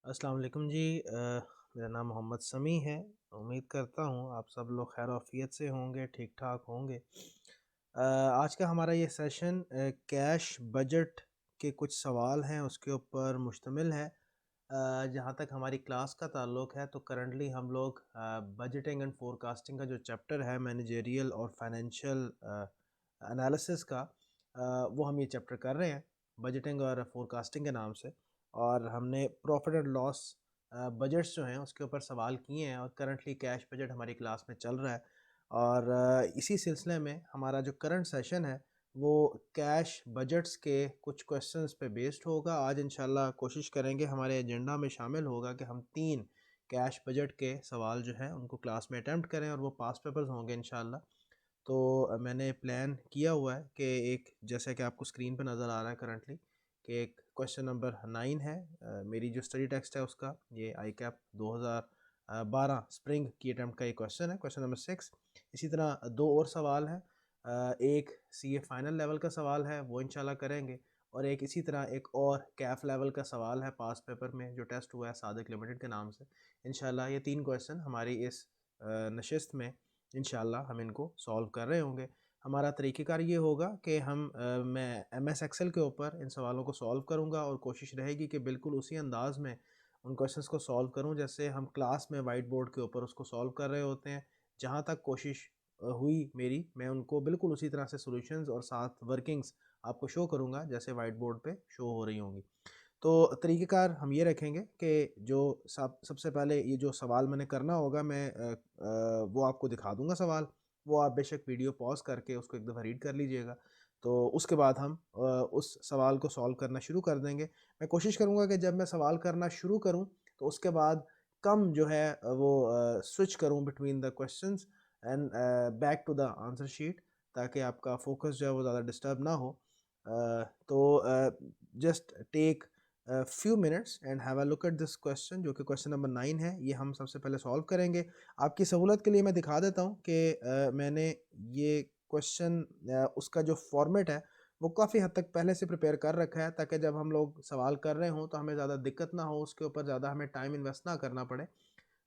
अस्सलाम वालेकुम जी। मेरा नाम मोहम्मद समी है। उम्मीद करता हूँ आप सब लोग खैर आफियत से होंगे, ठीक ठाक होंगे। आज का हमारा ये सेशन कैश बजट के कुछ सवाल हैं उसके ऊपर मुश्तमिल है। जहाँ तक हमारी क्लास का ताल्लुक़ है तो करंटली हम लोग बजटिंग एंड फोरकास्टिंग का जो चैप्टर है मैनेजेरियल और फाइनेंशियल एनालिसिस का, वो हम ये चैप्टर कर रहे हैं बजटिंग और फोरकास्टिंग के नाम से। और हमने प्रॉफिट एंड लॉस बजट्स जो हैं उसके ऊपर सवाल किए हैं और करंटली कैश बजट हमारी क्लास में चल रहा है। और इसी सिलसिले में हमारा जो करंट सेशन है वो कैश बजट्स के कुछ क्वेश्चंस पे बेस्ड होगा। आज इंशाल्लाह कोशिश करेंगे, हमारे एजेंडा में शामिल होगा कि हम 3 कैश बजट के सवाल जो हैं उनको क्लास में अटेम्प्ट करें और वो पास पेपर्स होंगे इंशाल्लाह। तो मैंने प्लान किया हुआ है कि एक, जैसे कि आपको स्क्रीन पे नज़र आ रहा है करंटली, कि एक क्वेश्चन नंबर 9 है। मेरी जो स्टडी टेक्स्ट है उसका, ये आई कैप 2012 स्प्रिंग की अटैम्प्ट का ये क्वेश्चन है, क्वेश्चन नंबर 6। इसी तरह दो और सवाल हैं। एक सीए फाइनल लेवल का सवाल है, वो इंशाल्लाह करेंगे। और एक इसी तरह एक और कैफ लेवल का सवाल है पास पेपर में जो टेस्ट हुआ है सादिक लिमिटेड के नाम से। इंशाल्लाह ये 3 क्वेश्चन हमारी इस नशिस्त में इंशाल्लाह हम इनको सॉल्व कर रहे होंगे। हमारा तरीक़ेकार ये होगा कि मैं एमएस एक्सेल के ऊपर इन सवालों को सॉल्व करूँगा और कोशिश रहेगी कि बिल्कुल उसी अंदाज़ में उन क्वेश्चंस को सॉल्व करूँ जैसे हम क्लास में वाइट बोर्ड के ऊपर उसको सॉल्व कर रहे होते हैं। जहाँ तक कोशिश हुई मेरी, मैं उनको बिल्कुल उसी तरह से सॉल्यूशंस और साथ वर्किंग्स आपको शो करूँगा जैसे वाइट बोर्ड पे शो हो रही होंगी। तो तरीक़ेकार हम ये रखेंगे कि जो सबसे पहले ये जो सवाल मैंने करना होगा, मैं वो आपको दिखा दूँगा सवाल। वो आप बेशक वीडियो पॉज़ करके उसको एक दफ़ा रीड कर लीजिएगा। तो उसके बाद हम उस सवाल को सॉल्व करना शुरू कर देंगे। मैं कोशिश करूँगा कि जब मैं सवाल करना शुरू करूँ तो उसके बाद कम जो है वो स्विच करूँ between the questions and back to the answer sheet, ताकि आपका फ़ोकस जो है वो ज़्यादा डिस्टर्ब ना हो। Just take few minutes and have a look at this question, जो कि क्वेश्चन नंबर 9 है। ये हम सबसे पहले सॉल्व करेंगे। आपकी सहूलत के लिए मैं दिखा देता हूँ कि मैंने ये क्वेश्चन उसका जो फॉर्मेट है वो काफ़ी हद तक पहले से प्रिपेयर कर रखा है, ताकि जब हम लोग सवाल कर रहे हों तो हमें ज़्यादा दिक्कत ना हो, उसके ऊपर ज़्यादा हमें टाइम इन्वेस्ट ना करना पड़े।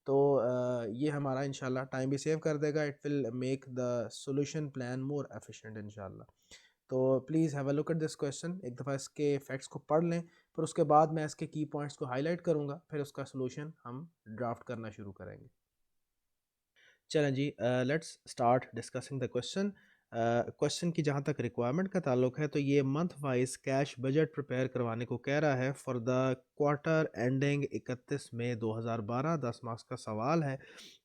तो ये हमारा इंशाल्लाह टाइम भी सेव कर देगा। It will make the solution plan more efficient इंशाल्लाह। तो please have a look at this question. एक दफ़ा इसके फैक्ट्स को पढ़ लें, फिर उसके बाद मैं इसके की पॉइंट्स को हाईलाइट करूँगा, फिर उसका सॉल्यूशन हम ड्राफ्ट करना शुरू करेंगे। चलें जी, let's start discussing the question. Question की जहाँ तक रिक्वायरमेंट का ताल्लुक है तो ये month wise cash budget prepare करवाने को कह रहा है for the quarter ending 31 May 2012। 10 marks का सवाल है।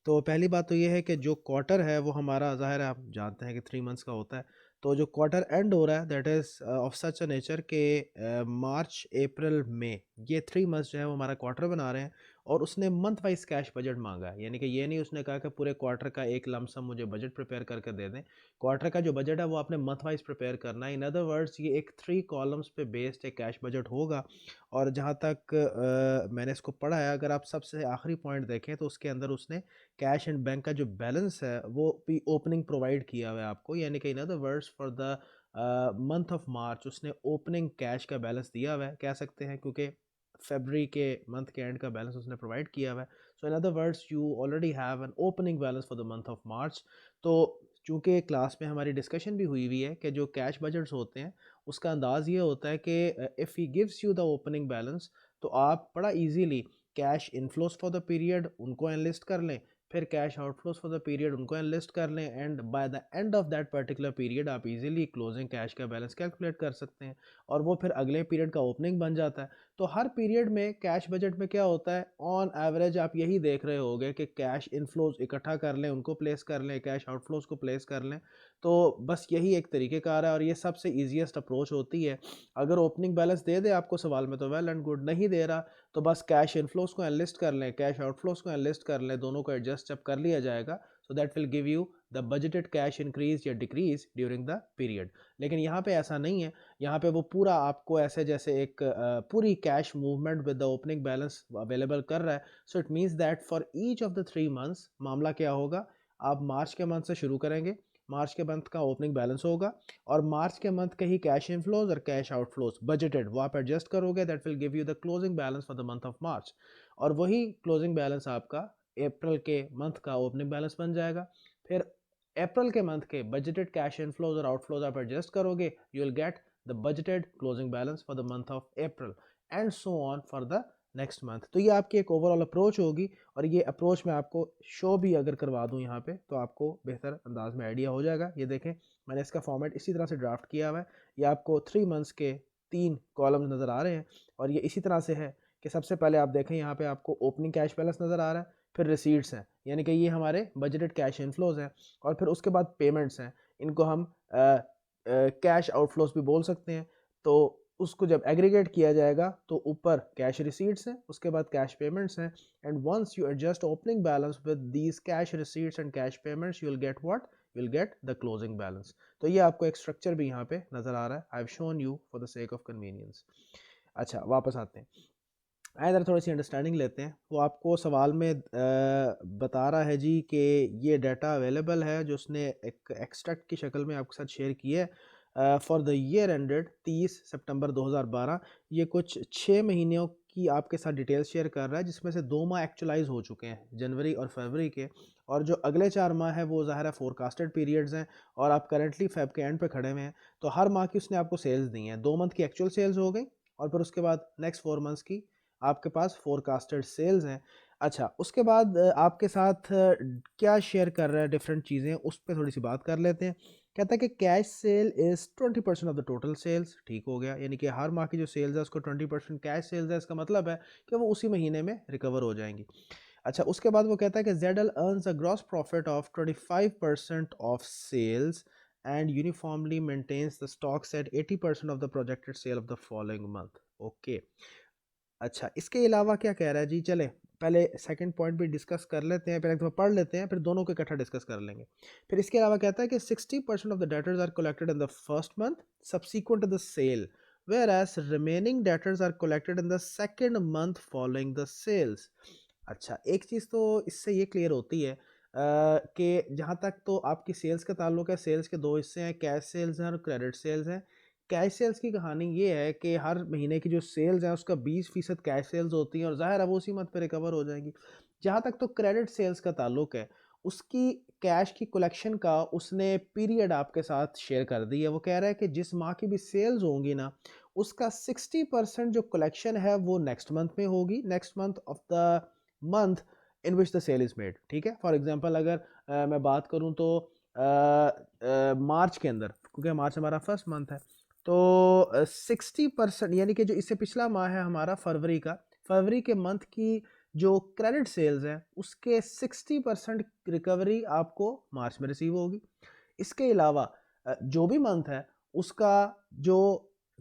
तो पहली बात तो ये है कि जो क्वार्टर है वो हमारा, ज़ाहिर है आप जानते हैं कि 3 मंथ्स का होता है। तो जो क्वार्टर एंड हो रहा है that is of such a nature के मार्च अप्रैल मई, ये 3 मंथ्स जो है वो हमारा क्वार्टर बना रहे हैं। और उसने मंथ वाइज कैश बजट मांगा है, यानी कि ये नहीं उसने कहा कि पूरे क्वार्टर का एक लमसम मुझे बजट प्रिपेयर करके दे दें। क्वार्टर का जो बजट है वो आपने मंथ वाइज प्रिपेयर करना है। इन अदर वर्ड्स ये एक 3 कॉलम्स पे बेस्ड एक कैश बजट होगा। और जहाँ तक मैंने इसको पढ़ा है, अगर आप सबसे आखिरी पॉइंट देखें तो उसके अंदर उसने कैश एंड बैंक का जो बैलेंस है वो भी ओपनिंग प्रोवाइड किया हुआ है आपको, यानी कि इन other words for the month of मार्च उसने ओपनिंग कैश का बैलेंस दिया हुआ है, कह सकते हैं, क्योंकि फरवरी के मंथ के एंड का बैलेंस उसने प्रोवाइड किया हुआ है। So in other words you already have an opening balance for the month of March. तो चूँकि क्लास में हमारी डिस्कशन भी हुई है कि जो कैश बजट्स होते हैं उसका अंदाज़ ये होता है कि if he gives you the opening balance तो आप बड़ा easily cash inflows for the period उनको एनलिस्ट कर लें, फिर cash outflows for the period उनको एनलिस्ट कर लें, and by the end of that particular period आप इजीली क्लोजिंग कैश का बैलेंस कैलकुलेट कर सकते हैं। और वो फिर अगले पीरियड का ओपनिंग बन जाता है। तो हर पीरियड में कैश बजट में क्या होता है, ऑन एवरेज आप यही देख रहे होगे कि कैश इनफ्लोज इकट्ठा कर लें, उनको प्लेस कर लें, कैश आउटफ्लोज को प्लेस कर लें। तो बस यही एक तरीक़ेकार है और ये सबसे ईजीएस्ट अप्रोच होती है। अगर ओपनिंग बैलेंस दे दे आपको सवाल में तो वेल एंड गुड, नहीं दे रहा तो बस कैश इनफ्लोज को एनलिस्ट कर लें, कैश आउटफ्लोज को एनलिस्ट कर लें, दोनों को एडजस्ट जब कर लिया जाएगा so that will give you the budgeted cash increase या डिक्रीज ड्यूरिंग द पीरियड। लेकिन यहाँ पे ऐसा नहीं है। यहाँ पे वो पूरा आपको ऐसे जैसे एक पूरी cash movement with the opening balance available कर रहा है। So it means that for each of the 3 months मामला क्या होगा, आप मार्च के मंथ से शुरू करेंगे, मार्च के मंथ का ओपनिंग बैलेंस होगा और मार्च के मंथ के ही कैश इनफ्लोज और कैश आउटफ्लोज बजटेड वो आप एडजस्ट करोगे, that will give you the closing balance for the month of मार्च। और वही क्लोजिंग बैलेंस आपका अप्रैल के मंथ का ओपनिंग बैलेंस बन जाएगा। फिर अप्रैल के मंथ के बजटेड कैश इनफ्लोज और आउटफ्लोज आप एडजस्ट करोगे, you will get the budgeted closing balance for the month of April and so on for the next month. तो ये आपकी एक ओवरऑल अप्रोच होगी और ये अप्रोच मैं आपको शो भी अगर करवा दूं यहाँ पे तो आपको बेहतर अंदाज में आइडिया हो जाएगा। ये देखें मैंने इसका फॉर्मेट इसी तरह से ड्राफ्ट किया हुआ है। ये आपको 3 मंथ्स के 3 कॉलम्स नज़र आ रहे हैं और ये इसी तरह से है कि सबसे पहले आप देखें यहाँ पे आपको ओपनिंग कैश बैलेंस नज़र आ रहा है, फिर रिसीट्स हैं यानी कि ये हमारे बजटेड कैश इनफ्लोज हैं, और फिर उसके बाद पेमेंट्स हैं, इनको हम कैश आउटफ्लोज भी बोल सकते हैं। तो उसको जब एग्रीगेट किया जाएगा तो ऊपर कैश रिसीट्स हैं, उसके बाद कैश पेमेंट्स हैं, and once you adjust opening balance with these cash receipts and cash payments you will get what, you will get the closing balance. तो ये आपको एक स्ट्रक्चर भी यहाँ पे नजर आ रहा है, I have shown you for the sake of convenience. अच्छा वापस आते हैं, आए इधर थोड़ी सी अंडरस्टैंडिंग लेते हैं। वो आपको सवाल में बता रहा है जी कि ये डाटा अवेलेबल है जो उसने एक एक्सट्रैक्ट की शक्ल में आपके साथ शेयर किया है फॉर द ईयर एंडेड 30 सितंबर 2012। ये कुछ 6 महीनों की आपके साथ डिटेल्स शेयर कर रहा है जिसमें से 2 माह एक्चुअलाइज हो चुके हैं, जनवरी और फरवरी के, और जो अगले 4 माह है वो ज़ाहिर है फोरकास्टेड पीरियड्स हैं और आप करंटली फेब के एंड पे खड़े हुए हैं। तो हर माह की उसने आपको सेल्स दी हैं, 2 मंथ की एक्चुअल सेल्स हो गई और फिर उसके बाद नेक्स्ट 4 मंथ्स की आपके पास फोरकास्टेड सेल्स हैं। अच्छा उसके बाद आपके साथ क्या शेयर कर रहा है डिफरेंट चीज़ें, उस पर थोड़ी सी बात कर लेते हैं। कहता है कि cash sale is 20% of the total sales, ठीक हो गया, यानी कि हर माह की जो सेल्स है उसको 20% कैश सेल्स है, इसका मतलब है कि वो उसी महीने में रिकवर हो जाएंगी। अच्छा उसके बाद वो कहता है कि ZL earns a gross profit of 25% of sales and uniformly maintains the stocks at 80% of the projected sale of the following month. Okay अच्छा इसके अलावा क्या कह रहा है जी, चले पहले सेकंड पॉइंट भी डिस्कस कर लेते हैं, पहले एक दफ़ा पढ़ लेते हैं फिर दोनों को इकट्ठा डिस्कस कर लेंगे। फिर इसके अलावा कहता है कि 60% of the debtors are collected in the first month subsequent to the sale, whereas remaining debtors are collected in the second month following the sales. अच्छा एक चीज़ तो इससे ये क्लियर होती है कि जहाँ तक तो आपकी सेल्स का ताल्लुक है, सेल्स के 2 हिस्से हैं, कैश सेल्स हैं और क्रेडिट सेल्स हैं। कैश सेल्स की कहानी ये है कि हर महीने की जो सेल्स हैं उसका 20% कैश सेल्स होती हैं और ज़ाहिर है वो उसी मंथ पे रिकवर हो जाएंगी। जहाँ तक तो क्रेडिट सेल्स का ताल्लुक है, उसकी कैश की कलेक्शन का उसने पीरियड आपके साथ शेयर कर दी है। वो कह रहा है कि जिस माह की भी सेल्स होंगी ना उसका 60% जो कलेक्शन है वो नेक्स्ट मंथ में होगी, next month of the month in which the sale is made. ठीक है, फॉर एग्जांपल अगर मैं बात करूं तो मार्च के अंदर, क्योंकि मार्च हमारा फर्स्ट मंथ है, तो 60% यानी कि जो इससे पिछला माह है हमारा फरवरी का, फरवरी के मंथ की जो क्रेडिट सेल्स है उसके 60% रिकवरी आपको मार्च में रिसीव होगी। इसके अलावा जो भी मंथ है उसका जो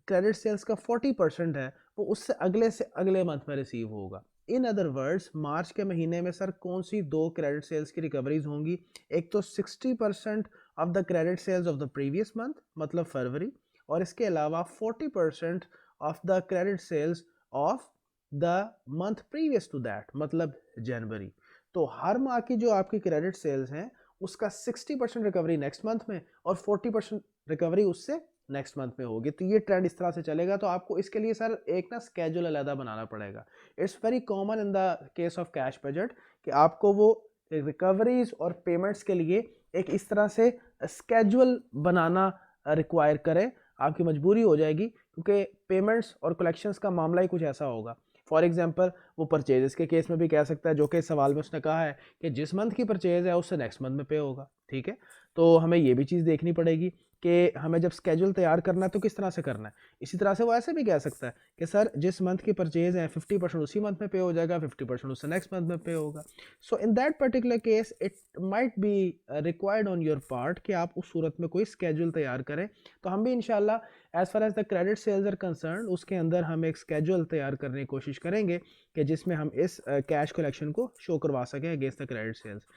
क्रेडिट सेल्स का 40% है वो उससे अगले से अगले मंथ में रिसीव होगा। इन अदर वर्ड्स मार्च के महीने में सर कौन सी 2 क्रेडिट सेल्स की रिकवरीज होंगी, एक तो 60% of the credit sales of the previous month मतलब फरवरी, और इसके अलावा 40% of the credit sales of the month previous to that मतलब जनवरी। तो हर माह की जो आपकी क्रेडिट सेल्स हैं उसका 60% रिकवरी नेक्स्ट मंथ में और 40% रिकवरी उससे नेक्स्ट मंथ में होगी। तो ये ट्रेंड इस तरह से चलेगा। तो आपको इसके लिए सर एक ना स्केड्यूल अलग बनाना पड़ेगा। It's very common in the case of cash budget कि आपको वो रिकवरीज और पेमेंट्स के लिए एक इस तरह से स्केड्यूल बनाना रिक्वायर करे, आपकी मजबूरी हो जाएगी, क्योंकि पेमेंट्स और कलेक्शंस का मामला ही कुछ ऐसा होगा। फॉर एग्जांपल वो परचेजेस के केस में भी कह सकता है, जो कि सवाल में उसने कहा है कि जिस मंथ की परचेज है उससे नेक्स्ट मंथ में पे होगा। ठीक है, तो हमें ये भी चीज़ देखनी पड़ेगी कि हमें जब स्केड्यूल तैयार करना है तो किस तरह से करना है। इसी तरह से वो ऐसे भी कह सकता है कि सर जिस मंथ की परचेज है 50% उसी मंथ में पे हो जाएगा, 50% उससे नेक्स्ट मंथ में पे होगा। So in that particular case it might be required on your part कि आप उस सूरत में कोई स्केड्यूल तैयार करें। तो हम भी इंशाल्लाह as far as the credit sales are concern उसके अंदर हम एक स्केड्यूल तैयार करने की कोशिश करेंगे कि जिसमें हम इस कैश कलेक्शन को शो करवा सकें अगेंस्ट द क्रेडिट सेल्स।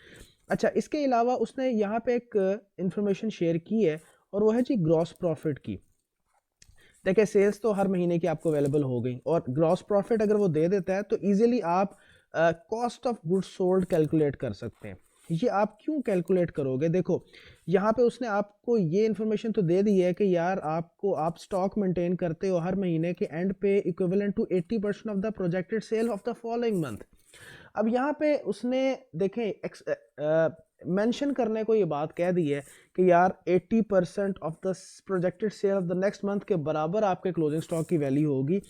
अच्छा इसके अलावा उसने यहाँ पे एक इंफॉर्मेशन शेयर की है और वो है जी ग्रॉस प्रॉफिट की। देखिए सेल्स तो हर महीने की आपको अवेलेबल हो गई और ग्रॉस प्रॉफिट अगर वो दे देता है तो इजीली आप cost of goods sold calculate कर सकते हैं। ये आप क्यों कैलकुलेट करोगे? देखो यहाँ पे उसने आपको ये इन्फॉर्मेशन तो दे दी है कि यार आपको आप स्टॉक मेंटेन करते हो हर महीने के एंड पे equivalent to 80% of the projected sale of the following month. अब यहाँ पे उसने देखें मेंशन करने को ये बात कह दी है कि यार 80% of the projected sale of the next month के बराबर आपके क्लोजिंग स्टॉक की वैल्यू होगी।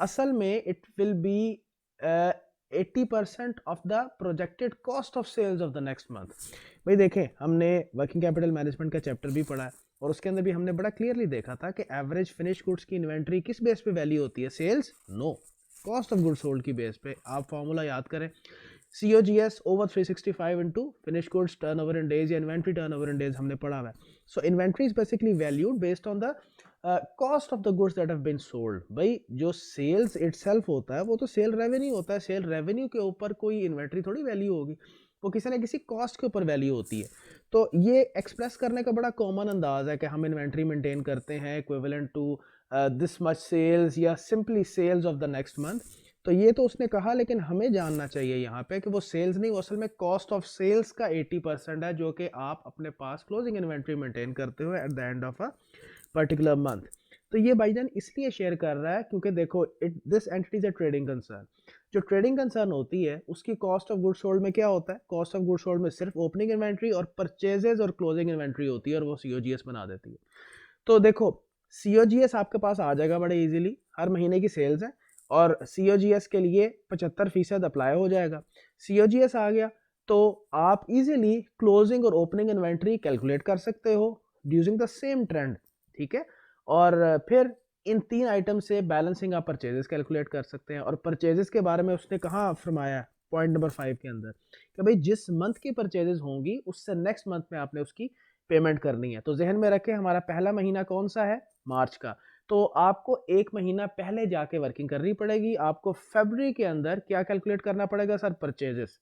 असल में it will be 80% of the projected cost of sales of the next month. भाई देखें हमने वर्किंग कैपिटल मैनेजमेंट का चैप्टर भी पढ़ा है और उसके अंदर भी हमने बड़ा क्लियरली देखा था कि एवरेज फिनिश गुड्स की इन्वेंट्री किस बेस पे वैल्यू होती है? Sales? No, cost of goods sold की बेस पे। आप फॉर्मूला याद करें, COGS over 365 into finish goods turnover in days या इन्वेंट्री टर्नओवर इन डेज हमने पढ़ा हुआ है। So inventory is basically valued based on the cost of the goods that have been sold. भाई जो सेल्स इटसेल्फ होता है वो तो सेल रेवेन्यू होता है, सेल रेवेन्यू के ऊपर कोई इन्वेंट्री थोड़ी वैल्यू होगी, वो किसी ना किसी कॉस्ट के ऊपर वैल्यू होती है। तो ये एक्सप्रेस करने का बड़ा कॉमन अंदाज है कि हम इन्वेंट्री मेंटेन करते हैं equivalent to this much sales या simply sales of the next month. तो ये तो उसने कहा, लेकिन हमें जानना चाहिए यहाँ पे कि वो सेल्स नहीं, वो असल में कॉस्ट ऑफ सेल्स का 80% है जो कि आप अपने पास क्लोजिंग इन्वेंट्री मेंटेन करते हो eight the end of a particular month. तो ये भाईजान इसलिए शेयर कर रहा है क्योंकि देखो this entity is a trading concern. जो ट्रेडिंग कंसर्न होती है उसकी कॉस्ट ऑफ गुड्स सोल्ड में क्या होता है? कॉस्ट ऑफ गुड्स सोल्ड में सिर्फ ओपनिंग इन्वेंट्री और परचेजेस और क्लोजिंग इन्वेंट्री होती है और वो COGS बना देती है। तो देखो COGS आपके पास आ जाएगा बड़े इजीली, हर महीने की सेल्स है और COGS के लिए 75% अप्लाई हो जाएगा। COGS आ गया तो आप इजीली क्लोजिंग और ओपनिंग इन्वेंट्री कैलकुलेट कर सकते हो यूजिंग द सेम ट्रेंड, ठीक है। और फिर इन 3 आइटम से बैलेंसिंग आप परचेजेस कैलकुलेट कर सकते हैं। और परचेजेस के बारे में उसने कहाँ फरमाया पॉइंट नंबर 5 के अंदर कि भाई जिस मंथ की परचेजेस होंगी उससे नेक्स्ट मंथ में आपने उसकी पेमेंट करनी है। तो जहन में रखें हमारा पहला महीना कौन सा है? मार्च का। तो आपको एक महीना पहले जाके वर्किंग करनी पड़ेगी। आपको फरवरी के अंदर क्या कैलकुलेट करना पड़ेगा सर? परचेजेस,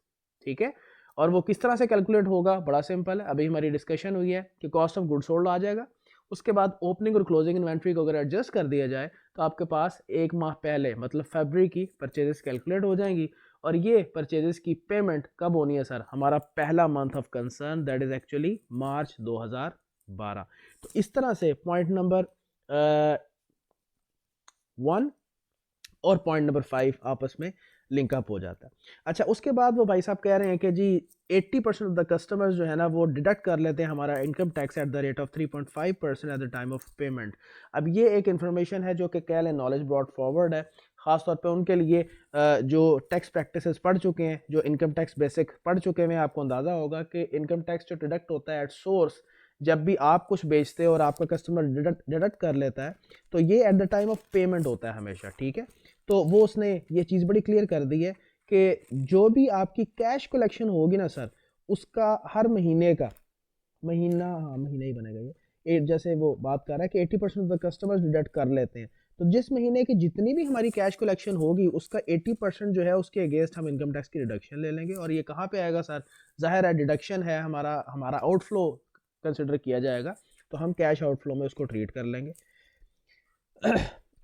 ठीक है। और वो किस तरह से कैलकुलेट होगा? बड़ा सिंपल है, अभी हमारी डिस्कशन हुई है कि कॉस्ट ऑफ गुड्स सोल्ड आ जाएगा, उसके बाद ओपनिंग और क्लोजिंग इन्वेंट्री को अगर एडजस्ट कर दिया जाए तो आपके पास एक माह पहले मतलब फरवरी की परचेजेस कैलकुलेट हो जाएंगी। और ये परचेजेस की पेमेंट कब होनी है सर? हमारा पहला month of concern that is actually March 2012। तो इस तरह से पॉइंट नंबर 1 और पॉइंट नंबर 5 आपस में लिंकअप हो जाता है। अच्छा, उसके बाद वो भाई साहब कह रहे हैं कि जी 80% ऑफ द कस्टमर्स जो है ना वो डिडक्ट कर लेते हैं हमारा income tax at the rate of 3.5% eight the time of payment. अब ये एक इन्फॉर्मेशन है जो कि कह लें नॉलेज ब्रॉड फॉरवर्ड है, ख़ासतौर पे उनके लिए जो टैक्स प्रैक्टिसेस पढ़ चुके हैं, जो इनकम टैक्स बेसिक पढ़ चुके हैं। आपको अंदाज़ा होगा कि इनकम टैक्स जो डिडक्ट होता है एट सोर्स, जब भी आप कुछ बेचते हो और आपका कस्टमर डिडक्ट कर लेता है तो ये eight the time of payment होता है हमेशा, ठीक है। तो वो उसने ये चीज़ बड़ी क्लियर कर दी है कि जो भी आपकी कैश कलेक्शन होगी ना सर, उसका हर महीने का हाँ महीना ही बनेगा ये। जैसे वो बात कर रहा है कि 80% ऑफ द कस्टमर्स डिडक्ट कर लेते हैं, तो जिस महीने की जितनी भी हमारी कैश कलेक्शन होगी उसका 80% जो है उसके अगेंस्ट हम इनकम टैक्स की डिडक्शन ले लेंगे। और ये कहाँ पे आएगा सर? जाहिर है डिडक्शन है, हमारा आउटफ्लो कंसिडर किया जाएगा, तो हम कैश आउटफ्लो में उसको ट्रीट कर लेंगे।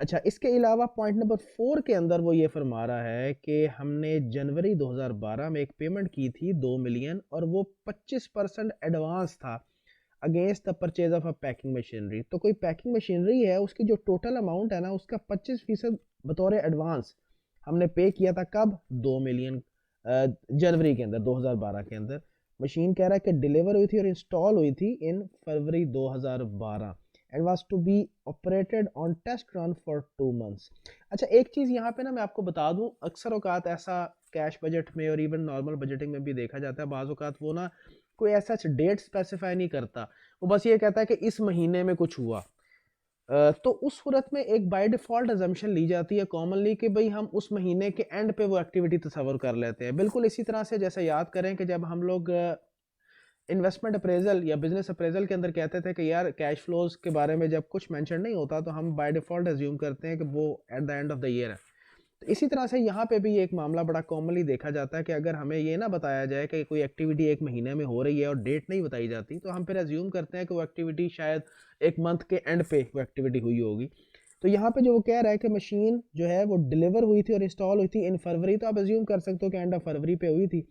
अच्छा, इसके अलावा पॉइंट नंबर 4 के अंदर वो ये फरमा रहा है कि हमने जनवरी 2012 में एक पेमेंट की थी 2 मिलियन और वो 25% एडवांस था against the purchase of a packing machinery. तो कोई पैकिंग मशीनरी है उसकी जो टोटल अमाउंट है ना उसका 25% बतौर एडवांस हमने पे किया था। कब? 2 मिलियन जनवरी के अंदर 2012 के अंदर। मशीन कह रहा है कि डिलीवर हुई थी और इंस्टॉल हुई थी इन फरवरी 2012 and was to be operated on test run for 2 months। अच्छा, एक चीज़ यहाँ पे ना मैं आपको बता दूँ, अक्सर औकात ऐसा कैश बजट में और इवन नॉर्मल बजटिंग में भी देखा जाता है, बाज़ औकात वो ना कोई ऐसा डेट स्पेसिफाई नहीं करता, वो बस ये कहता है कि इस महीने में कुछ हुआ। तो उस सूरत में एक बाय डिफ़ॉल्ट अजम्पशन ली जाती है कॉमनली कि भाई हम उस महीने के एंड पे वो एक्टिविटी तस्वर कर लेते हैं। बिल्कुल इसी तरह से जैसे याद करें कि जब हम लोग इन्वेस्टमेंट अप्रेजल या बिजनेस अप्रेजल के अंदर कहते थे कि यार कैश फ्लोज के बारे में जब कुछ मेंशन नहीं होता तो हम बाय डिफ़ॉल्ट एज्यूम करते हैं कि वो eight the end of the year है। तो इसी तरह से यहाँ पे भी एक मामला बड़ा कॉमनली देखा जाता है कि अगर हमें ये ना बताया जाए कि कोई एक्टिविटी एक महीने में हो रही है और डेट नहीं बताई जाती तो हम फिर एज्यूम करते हैं कि वो एक्टिविटी शायद एक मंथ के एंड पे वो एक्टिविटी हुई होगी। तो यहाँ पे जो वो कह रहा है कि मशीन जो है वो डिलीवर हुई थी और इंस्टॉल हुई थी इन फरवरी, तो आप एज्यूम कर सकते हो कि एंड ऑफ फरवरी पे हुई थी।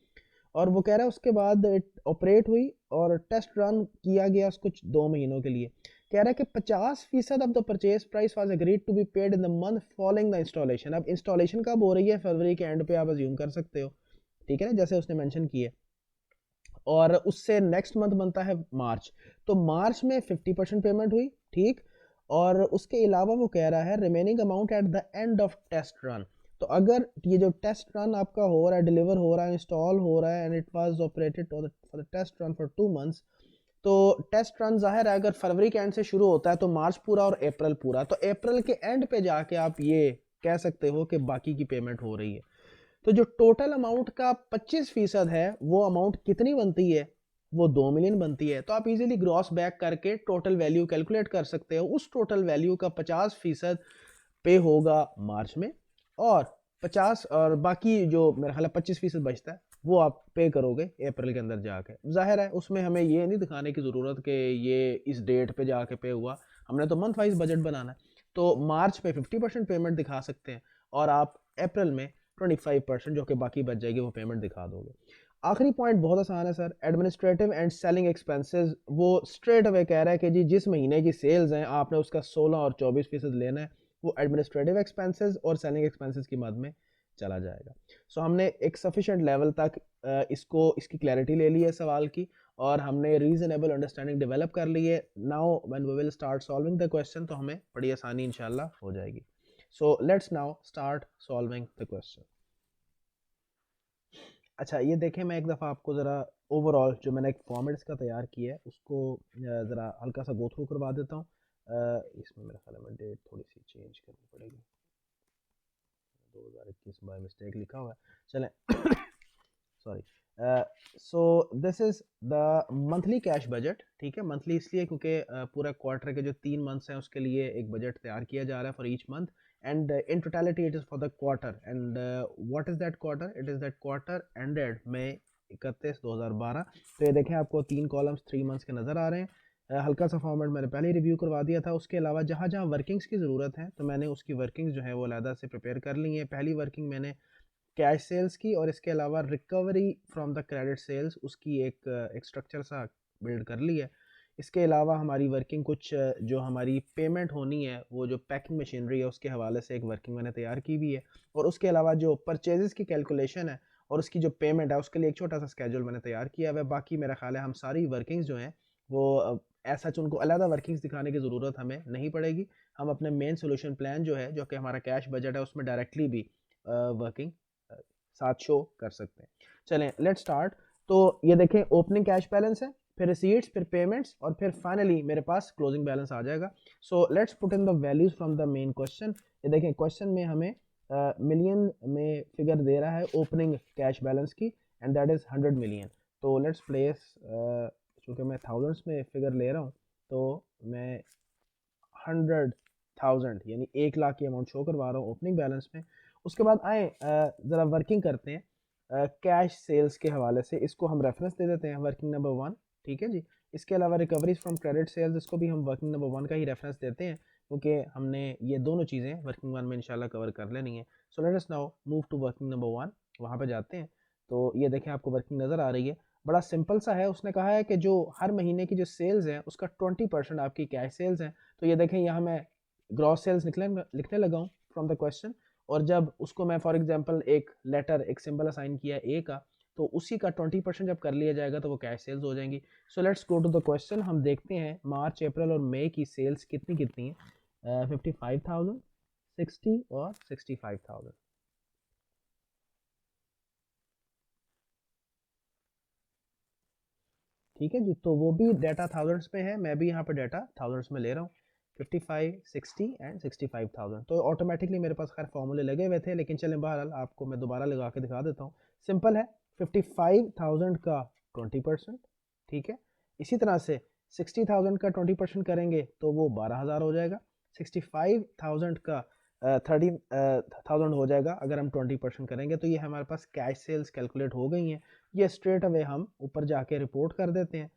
और वो कह रहा है उसके बाद ऑपरेट हुई और टेस्ट रन किया गया उसको 2 महीनों के लिए। कह रहा है कि 50% of the purchase price was agreed to be paid in the month following the installation. अब इंस्टॉलेशन कब हो रही है, फरवरी के एंड पे आप अज्यूम कर सकते हो, ठीक है ना, जैसे उसने मेंशन किया, और उससे नेक्स्ट मंथ बनता है मार्च, तो मार्च में 50% पेमेंट हुई, ठीक। और उसके अलावा वो कह रहा है remaining amount at the end of test run. तो अगर ये जो टेस्ट रन आपका हो रहा है, डिलीवर हो रहा है, इंस्टॉल हो रहा है, and it was operated for the test run for 2 months, तो टेस्ट रन जाहिर है अगर फरवरी के एंड से शुरू होता है तो मार्च पूरा और अप्रैल पूरा, तो अप्रैल के एंड पे जाके आप ये कह सकते हो कि बाकी की पेमेंट हो रही है। तो जो टोटल अमाउंट का 25% है वो अमाउंट कितनी बनती है, वो 2 मिलियन बनती है। तो आप इजीली ग्रॉस बैक करके टोटल वैल्यू कैलकुलेट कर सकते हो। उस टोटल वैल्यू का 50% पे होगा मार्च में, और 50 और बाकी जो मेरा ख्याल 25% बचता है वो आप पे करोगे अप्रैल के अंदर जाके। जाहिर है उसमें हमें ये नहीं दिखाने की ज़रूरत कि ये इस डेट पे जाके पे हुआ, हमने तो मंथ वाइज बजट बनाना है। तो मार्च में 50% पेमेंट दिखा सकते हैं और आप अप्रैल में 25% जो कि बाकी बच जाएगी वो पेमेंट दिखा दोगे। आखिरी पॉइंट बहुत आसान है sir, administrative and selling expenses. वो स्ट्रेट अवे कह रहा है कि जी जिस महीने की सेल्स हैं आपने उसका 16 और 24% लेना है, वो एडमिनिस्ट्रेटिव एक्सपेंसेस और सेलिंग एक्सपेंसेस की मद में चला जाएगा। सो हमने एक सफिशेंट लेवल तक इसकी क्लैरिटी ले ली है सवाल की, और हमने रीजनेबल अंडरस्टैंडिंग डेवलप कर ली है। Now when we will start solving the question तो हमें बड़ी आसानी इंशाल्लाह हो जाएगी। So let's now start solving the question. अच्छा ये देखें, मैं एक दफ़ा आपको ज़रा ओवरऑल जो मैंने एक फॉर्मेट इसका तैयार किया है उसको ज़रा हल्का सा गो थ्रू करवा देता हूँ। इसमें मेरा ख्याल है डेट थोड़ी सी चेंज करनी पड़ेगी, 2021 बाय मिस्टेक लिखा हुआ है, चलें sorry. So this is the monthly cash budget, ठीक है। मंथली इसलिए क्योंकि पूरा क्वार्टर के जो 3 मंथ्स हैं उसके लिए एक बजट तैयार किया जा रहा है for each month, and in totality it is for the quarter, and what is that quarter, it is that quarter ended May 31, 2012। तो ये देखें आपको 3 कॉलम्स 3 मंथ्स के नज़र आ रहे हैं। हल्का सा फॉर्मेट मैंने पहले ही रिव्यू करवा दिया था। उसके अलावा जहाँ जहाँ वर्किंग्स की ज़रूरत है तो मैंने उसकी वर्किंग्स जो है वो अलहदा से प्रिपेयर कर ली है। पहली वर्किंग मैंने कैश सेल्स की, और इसके अलावा recovery from the credit sales उसकी एक स्ट्रक्चर सा बिल्ड कर ली है। इसके अलावा हमारी वर्किंग कुछ जो हमारी पेमेंट होनी है वो जो पैकिंग मशीनरी है उसके हवाले से एक वर्किंग मैंने तैयार की हुई है, और उसके अलावा जो परचेजेस की कैलकुलेशन है और उसकी जो पेमेंट है उसके लिए एक छोटा सा स्केड्यूल मैंने तैयार किया हुआ है। बाकी मेरा ख्याल है हम सारी वर्किंग्स जो हैं वो ऐसा उनको अलग वर्किंग्स दिखाने की ज़रूरत हमें नहीं पड़ेगी। हम अपने मेन सोल्यूशन प्लान जो है जो कि हमारा कैश बजट है उसमें डायरेक्टली भी वर्किंग साथ शो कर सकते हैं। चलें लेट्स स्टार्ट। तो ये देखें ओपनिंग कैश बैलेंस है, फिर रिसीट्स, फिर पेमेंट्स, और फिर फाइनली मेरे पास क्लोजिंग बैलेंस आ जाएगा। So let's put in the values from the main question. ये देखें क्वेश्चन में हमें मिलियन में फिगर दे रहा है ओपनिंग कैश बैलेंस की, एंड दैट इज़ 100 मिलियन। तो लेट्स प्लेस, चूँकि मैं थाउजेंड्स में फिगर ले रहा हूँ तो मैं 100,000 यानी 1 लाख की अमाउंट शो करवा रहा हूँ ओपनिंग बैलेंस में। उसके बाद आए ज़रा वर्किंग करते हैं कैश सेल्स के हवाले से। इसको हम रेफरेंस दे देते हैं वर्किंग नंबर 1, ठीक है जी। इसके अलावा रिकवरीज फ्रॉम क्रेडिट सेल्स, इसको भी हम वर्किंग नंबर 1 का ही रेफरेंस देते हैं क्योंकि हमने ये दोनों चीज़ें वर्किंग 1 में इंशाल्लाह कवर कर लेनी है। So let us now move to working number 1, वहाँ पर जाते हैं। तो ये देखें आपको वर्किंग नज़र आ रही है, बड़ा सिंपल सा है। उसने कहा है कि जो हर महीने की जो सेल्स हैं उसका 20% आपकी कैश सेल्स हैं। तो ये देखें यहाँ मैं ग्रॉस सेल्स लिखने लगा हूँ फ्रॉम द क्वेश्चन, और जब उसको मैं फॉर एग्जांपल एक लेटर एक सिंबल असाइन किया ए का, तो उसी का 20% जब कर लिया जाएगा तो वो कैश सेल्स हो जाएंगी। So let's go to the question. हम देखते हैं मार्च, अप्रैल और मई की सेल्स कितनी कितनी है। 55,000, 60 और 65,000, ठीक है जी। तो वो भी डाटा थाउजेंड्स में है, मैं भी यहाँ पे डाटा थाउजेंड्स में ले रहा हूँ। 55, 60 एंड 65,000। तो ऑटोमेटिकली मेरे पास खैर फॉर्मूले लगे हुए थे, लेकिन चलें बहरहाल आपको मैं दोबारा लगा के दिखा देता हूँ। सिंपल है, 55,000 का 20%, ठीक है। इसी तरह से 60,000 का 20% करेंगे तो वो 12,000 हो जाएगा। 65,000 का 13,000 हो जाएगा अगर हम 20% करेंगे। तो ये हमारे पास कैश सेल्स कैलकुलेट हो गई हैं। ये स्ट्रेट अवे हम ऊपर जाके रिपोर्ट कर देते हैं।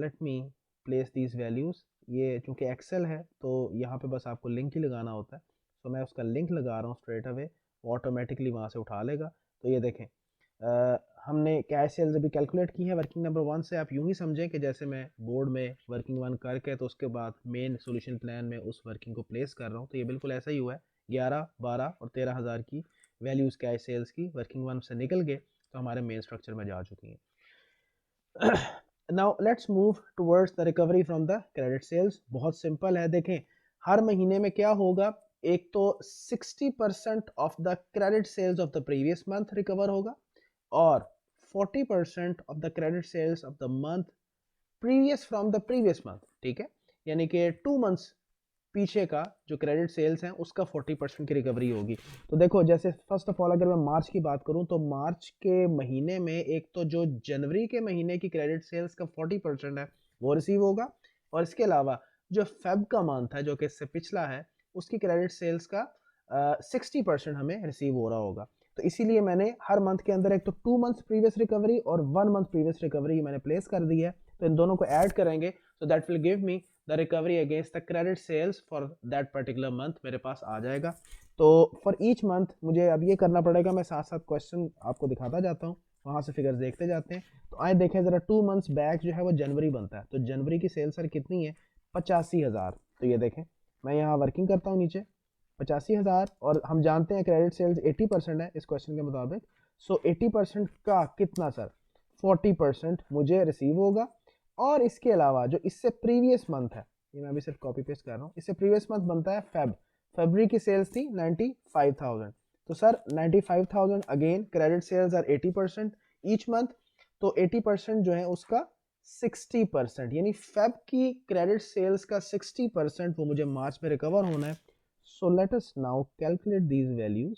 Let me place these values. ये चूँकि एक्सेल है तो यहाँ पे बस आपको लिंक ही लगाना होता है। तो मैं उसका लिंक लगा रहा हूँ स्ट्रेट अवे, वो ऑटोमेटिकली वहाँ से उठा लेगा। तो ये देखें हमने कैश सेल्स अभी कैलकुलेट की है वर्किंग नंबर 1 से। आप यूँ ही समझें कि जैसे मैं बोर्ड में वर्किंग 1 करके तो उसके बाद मेन सॉल्यूशन प्लान में उस वर्किंग को प्लेस कर रहा हूँ, तो ये बिल्कुल ऐसा ही हुआ है। 11, 12 और 13 हज़ार की वैल्यूज़ कैश सेल्स की वर्किंग 1 से निकल गए तो हमारे मेन स्ट्रक्चर में जा चुकी हैं। Now let's move towards the recovery from the credit sales. बहुत सिंपल है, देखें हर महीने में क्या होगा, एक तो 60% of the credit sales of the previous month recover होगा और 40% of the credit sales of the month previous from the previous month. ठीक है, यानी कि 2 मंथ्स पीछे का जो क्रेडिट सेल्स हैं उसका 40% की रिकवरी होगी। तो देखो जैसे फर्स्ट ऑफ ऑल अगर मैं मार्च की बात करूं तो मार्च के महीने में एक तो जो जनवरी के महीने की क्रेडिट सेल्स का 40% है वो रिसीव होगा, और इसके अलावा जो फेब का मंथ है जो कि इससे पिछला है उसकी क्रेडिट सेल्स का 60% हमें रिसीव हो रहा होगा। तो इसीलिए मैंने हर मंथ के अंदर एक तो 2 मंथ्स प्रीवियस रिकवरी और 1 मंथ प्रीवियस रिकवरी मैंने प्लेस कर दी है। तो इन दोनों को ऐड करेंगे तो that will give me the recovery against the credit sales for that particular month मेरे पास आ जाएगा। तो फॉर ईच मंथ मुझे अब ये करना पड़ेगा, मैं साथ साथ क्वेश्चन आपको दिखाता जाता हूँ, वहाँ से फिगर्स देखते जाते हैं। तो आए देखें ज़रा 2 मंथ्स बैक जो है वो जनवरी बनता है, तो जनवरी की सेल्स सर कितनी है, 85,000। तो ये देखें मैं यहाँ वर्किंग करता हूँ नीचे 85,000 और हम जानते हैं क्रेडिट सेल्स 80% है इस क्वेश्चन के मुताबिक। सो 80% का कितना सर, 40% मुझे रिसीव होगा। और इसके अलावा जो इससे प्रीवियस मंथ है, ये मैं अभी सिर्फ कॉपी पेस्ट कर रहा हूँ, इससे प्रीवियस मंथ बनता है फरवरी की सेल्स थी 95,000। तो sir 95,000 again credit sales are 80% each month, तो 80% जो है उसका 60%, यानी फेब की क्रेडिट सेल्स का 60% वो मुझे मार्च में रिकवर होना है। So let us now calculate these values.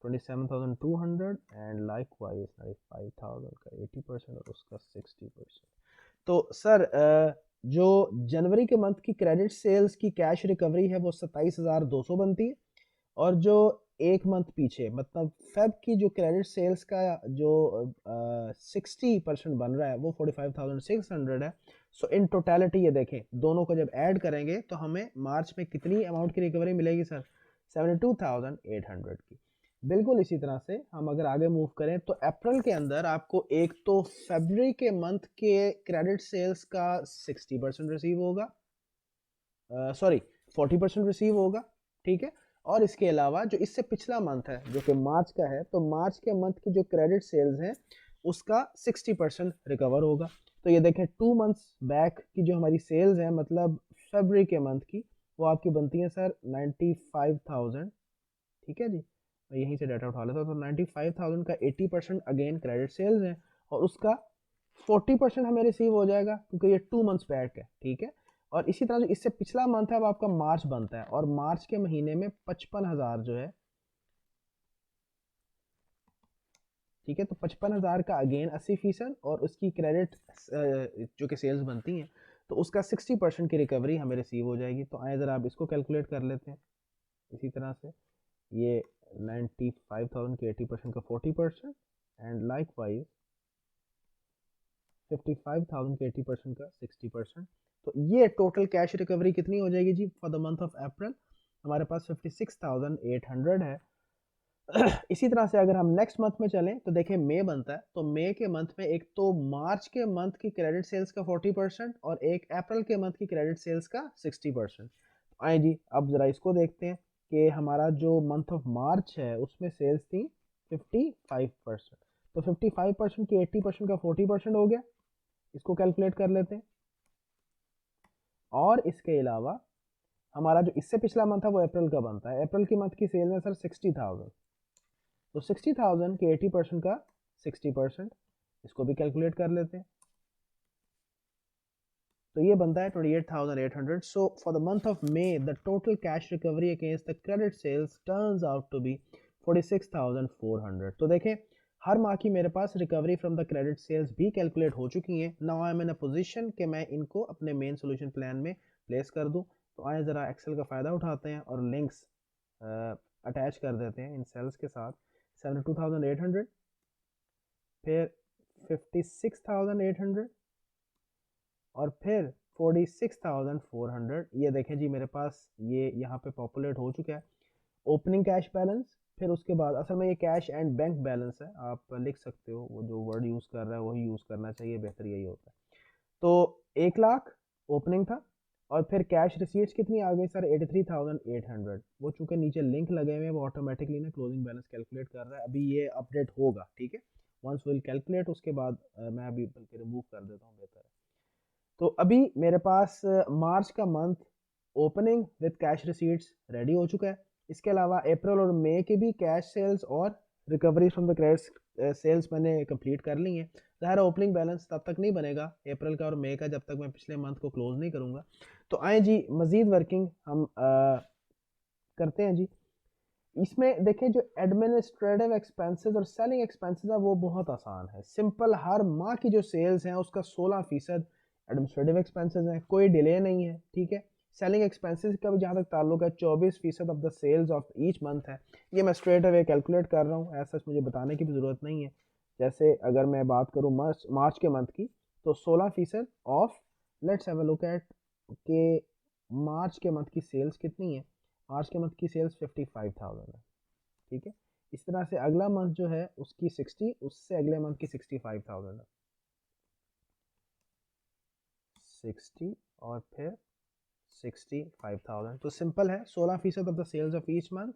27,200 and likewise 95,000 का 80% और उसका 60%। तो सर जो जनवरी के मंथ की क्रेडिट सेल्स की कैश रिकवरी है वो 27,200 बनती है, और जो एक मंथ पीछे मतलब फेब की जो क्रेडिट सेल्स का जो 60% बन रहा है वो 45,600 है। सो इन टोटलिटी ये देखें दोनों को जब ऐड करेंगे तो हमें मार्च में कितनी अमाउंट की रिकवरी मिलेगी सर, 72,800 की। बिल्कुल इसी तरह से हम अगर आगे मूव करें तो अप्रैल के अंदर आपको एक तो फरवरी के मंथ के क्रेडिट सेल्स का 60% रिसीव होगा, सॉरी 40% रिसीव होगा। ठीक है, और इसके अलावा जो इससे पिछला मंथ है जो कि मार्च का है, तो मार्च के मंथ की जो क्रेडिट सेल्स हैं उसका 60% रिकवर होगा। तो ये देखें 2 मंथ्स बैक की जो हमारी सेल्स हैं मतलब फरवरी के मंथ की, वो आपकी बनती है सर 95,000। ठीक है जी, मैं यहीं से डाटा उठा लेता हूँ। तो 95,000 का 80% अगेन क्रेडिट सेल्स हैं और उसका 40% हमें रिसीव हो जाएगा क्योंकि ये 2 मंथ्स बैक है। ठीक है, और इसी तरह जो इससे पिछला मंथ है वो आपका मार्च बनता है, और मार्च के महीने में 55,000 जो है, ठीक है, तो 55,000 का अगेन 80% और उसकी क्रेडिट जो कि सेल्स बनती हैं तो उसका 60% की रिकवरी हमें रिसीव हो जाएगी। तो आए ज़रा आप इसको कैलकुलेट कर लेते हैं इसी तरह से, ये 95,000 के 80% का 40% एंड लाइकवाइज 55,000 के 80% का 60%। तो ये टोटल कैश रिकवरी कितनी हो जाएगी जी for the month of April, हमारे पास 56,800 है। इसी तरह से अगर हम नेक्स्ट मंथ में चलें तो देखें मई बनता है, तो मई के मंथ में एक तो मार्च के मंथ की क्रेडिट सेल्स का 40% और एक अप्रैल के मंथ की क्रेडिट सेल्स का 60%। तो आए जी अब ज़रा इसको देखते हैं कि हमारा जो मंथ ऑफ मार्च है उसमें सेल्स थी 55%, तो 55% की 80% का 40% हो गया, इसको कैलकुलेट कर लेते हैं। और इसके अलावा हमारा जो इससे पिछला मंथ है वो अप्रैल का बनता है, अप्रैल की मंथ की सेल है सर 60,000, तो 60,000 के 80% का 60%, इसको भी कैलकुलेट कर लेते हैं। तो ये बनता है 28,800। So for the month of May the total cash recovery against the credit sales turns out to be 46,400। तो देखें हर माह की मेरे पास recovery from the credit sales भी कैलकुलेट हो चुकी हैं। Now I am in a position कि मैं इनको अपने मेन सॉल्यूशन प्लान में प्लेस कर दूं। तो आए ज़रा एक्सेल का फ़ायदा उठाते हैं और लिंक्स अटैच कर देते हैं इन सेल्स के साथ। 72,800 फिर 56,800 और फिर 46,400, ये देखें जी मेरे पास ये यहाँ पे पॉपुलेट हो चुका है ओपनिंग कैश बैलेंस। फिर उसके बाद असल में ये कैश एंड बैंक बैलेंस है, आप लिख सकते हो, वो जो वर्ड यूज़ कर रहा है वही यूज़ करना चाहिए, बेहतर यही होता है। तो 1 लाख ओपनिंग था, और फिर कैश रिसीट्स कितनी आ गई सर 83,800। वो चूंकि नीचे लिंक लगे हुए हैं वो ऑटोमेटिकली ना क्लोजिंग बैलेंस कैलकुलेट कर रहा है, अभी ये अपडेट होगा, ठीक है। वंस विल कैलकुलेट, उसके बाद मैं अभी बल्कि रिमूव कर देता हूँ, बेहतर है। तो अभी मेरे पास मार्च का month opening with cash receipts ready हो चुका है। इसके अलावा अप्रैल और मई के भी कैश सेल्स और recovery from the credit sales मैंने कंप्लीट कर ली हैं। ज़ाहिर ओपनिंग बैलेंस तब तक नहीं बनेगा अप्रैल का और मई का जब तक मैं पिछले मंथ को क्लोज नहीं करूँगा। तो आए जी मज़ीद वर्किंग हम करते हैं जी। इसमें देखें जो एडमिनिस्ट्रेटिव एक्सपेंसेस और सेलिंग एक्सपेंसेस है वो बहुत आसान है, सिंपल। हर माह की जो सेल्स हैं उसका 16% एडमिनिस्ट्रेटिव एक्सपेंसेस हैं, कोई डिले नहीं है, ठीक है। सेलिंग एक्सपेंसेस का भी जहाँ तक ताल्लुक है 24% of the sales of each month है। ये मैं स्ट्रेट अवे कैलकुलेट कर रहा हूँ, ऐसा मुझे बताने की भी ज़रूरत नहीं है। जैसे अगर मैं बात करूँ मार्च के मंथ की, तो 16% of, let's have a look eight के मार्च के मंथ की सेल्स कितनी है। मार्च के मंथ की सेल्स 55,000 है, ठीक है। इस तरह से अगला मंथ जो है उसकी 60, उससे अगले मंथ की 65,000 है, 60 और फिर 65,000। तो सिंपल है, 16% of the sales of each month.